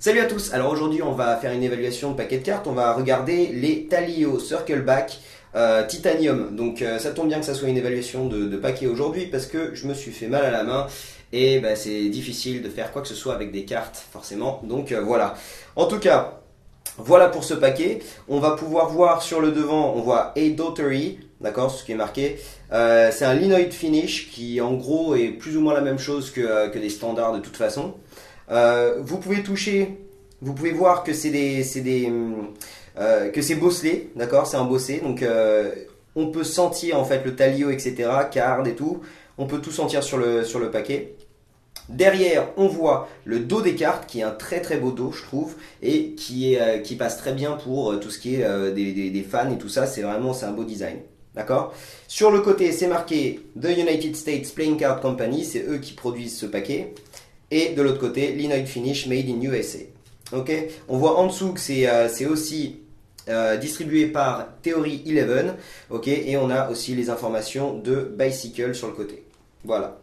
Salut à tous, alors aujourd'hui on va faire une évaluation de paquet de cartes, on va regarder les Talio Circleback Titanium. Donc ça tombe bien que ça soit une évaluation de paquet aujourd'hui parce que je me suis fait mal à la main et bah, c'est difficile de faire quoi que ce soit avec des cartes forcément. Donc voilà, en tout cas voilà pour ce paquet. On va pouvoir voir sur le devant, on voit A Daughtery, d'accord, ce qui est marqué. C'est un linoid finish qui en gros est plus ou moins la même chose que des standards de toute façon. Vous pouvez toucher, vous pouvez voir que c'est bosselé, d'accord, c'est un bossé, donc on peut sentir en fait le talio, etc., card et tout, on peut tout sentir sur le paquet. Derrière, on voit le dos des cartes, qui est un très très beau dos, je trouve, et qui passe très bien pour tout ce qui est des fans et tout ça, c'est un beau design. D'accord. Sur le côté, c'est marqué The United States Playing Card Company, c'est eux qui produisent ce paquet. Et de l'autre côté, Linoid Finish Made in USA. Ok. On voit en dessous que c'est aussi distribué par Theory 11. Ok. Et on a aussi les informations de Bicycle sur le côté. Voilà.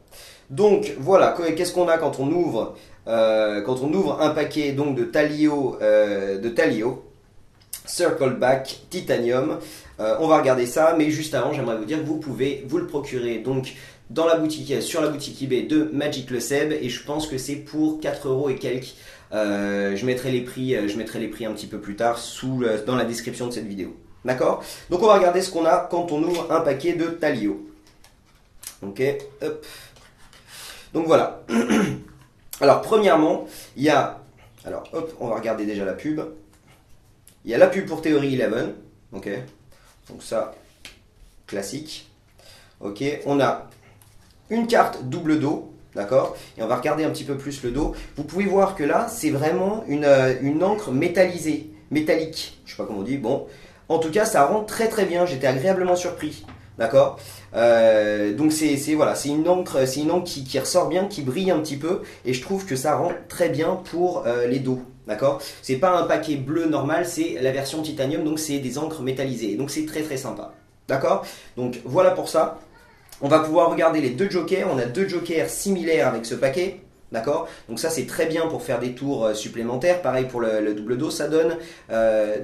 Donc voilà, qu'est-ce qu'on a quand on ouvre un paquet donc de Talio Circleback Titanium. On va regarder ça, mais juste avant, j'aimerais vous dire que vous pouvez vous le procurer donc dans la boutique, sur la boutique eBay de Magic Le Seb, et je pense que c'est pour 4 € et quelques. Je mettrai les prix un petit peu plus tard dans la description de cette vidéo. D'accord? Donc on va regarder ce qu'on a quand on ouvre un paquet de Talio. Ok, hop. Donc voilà. Alors premièrement, il y a, alors hop, on va regarder déjà la pub. Il y a la pub pour Theory 11, ok. Donc ça, classique. Ok, on a une carte double dos, d'accord. Et on va regarder un petit peu plus le dos. Vous pouvez voir que là, c'est vraiment une encre métallisée, métallique. Je sais pas comment on dit. Bon, en tout cas, ça rend très très bien. J'étais agréablement surpris. D'accord. Donc c'est une encre qui ressort bien, qui brille un petit peu, et je trouve que ça rend très bien pour les dos. D'accord. C'est pas un paquet bleu normal, c'est la version titanium, donc c'est des encres métallisées. Donc c'est très très sympa. D'accord. Donc voilà pour ça. On va pouvoir regarder les deux jokers. On a deux jokers similaires avec ce paquet. D'accord. Donc ça c'est très bien pour faire des tours supplémentaires. Pareil pour le double dos, ça donne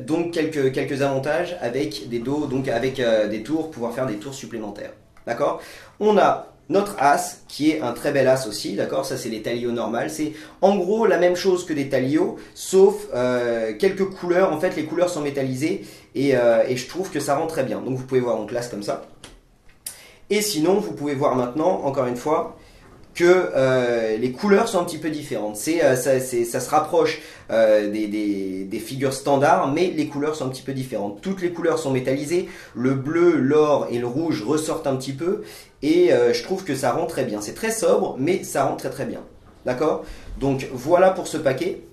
donc quelques avantages avec des dos, donc avec des tours, pouvoir faire des tours supplémentaires. D'accord. On a notre as qui est un très bel as aussi. D'accord. Ça c'est les Talio normales. C'est en gros la même chose que des Talio, sauf quelques couleurs. En fait les couleurs sont métallisées et je trouve que ça rend très bien. Donc vous pouvez voir en classe comme ça. Et sinon vous pouvez voir maintenant, encore une fois, que les couleurs sont un petit peu différentes. Ça se rapproche des figures standards, mais les couleurs sont un petit peu différentes. Toutes les couleurs sont métallisées. Le bleu, l'or et le rouge ressortent un petit peu. Et je trouve que ça rend très bien. C'est très sobre, mais ça rend très très bien. D'accord? Donc voilà pour ce paquet.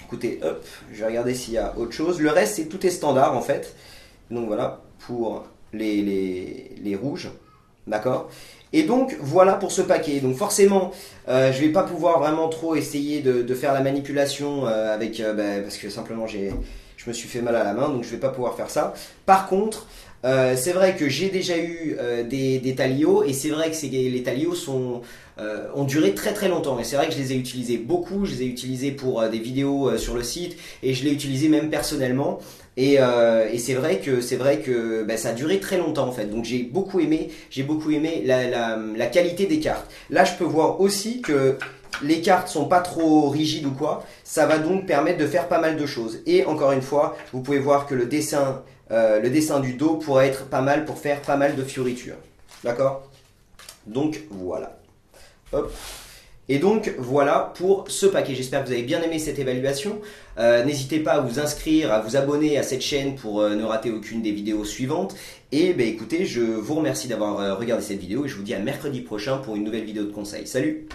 Écoutez, hop, je vais regarder s'il y a autre chose. Le reste, tout est standard en fait. Donc voilà pour les rouges. D'accord. Et donc voilà pour ce paquet. Donc forcément, je vais pas pouvoir vraiment trop essayer de faire la manipulation parce que simplement je me suis fait mal à la main, donc je vais pas pouvoir faire ça. Par contre, c'est vrai que j'ai déjà eu des Talio, et c'est vrai que les Talio ont duré très très longtemps, et c'est vrai que je les ai utilisés beaucoup. Je les ai utilisés pour des vidéos sur le site, et je l'ai utilisé même personnellement. Et c'est vrai que ça a duré très longtemps en fait. Donc j'ai beaucoup aimé la qualité des cartes. Là je peux voir aussi que les cartes sont pas trop rigides ou quoi. Ça va donc permettre de faire pas mal de choses. Et encore une fois, vous pouvez voir que le dessin du dos pourrait être pas mal pour faire pas mal de fioritures. D'accord? Donc voilà. Hop. Et donc voilà pour ce paquet. J'espère que vous avez bien aimé cette évaluation. N'hésitez pas à vous inscrire, à vous abonner à cette chaîne pour ne rater aucune des vidéos suivantes. Et écoutez, je vous remercie d'avoir regardé cette vidéo, et je vous dis à mercredi prochain pour une nouvelle vidéo de conseils. Salut!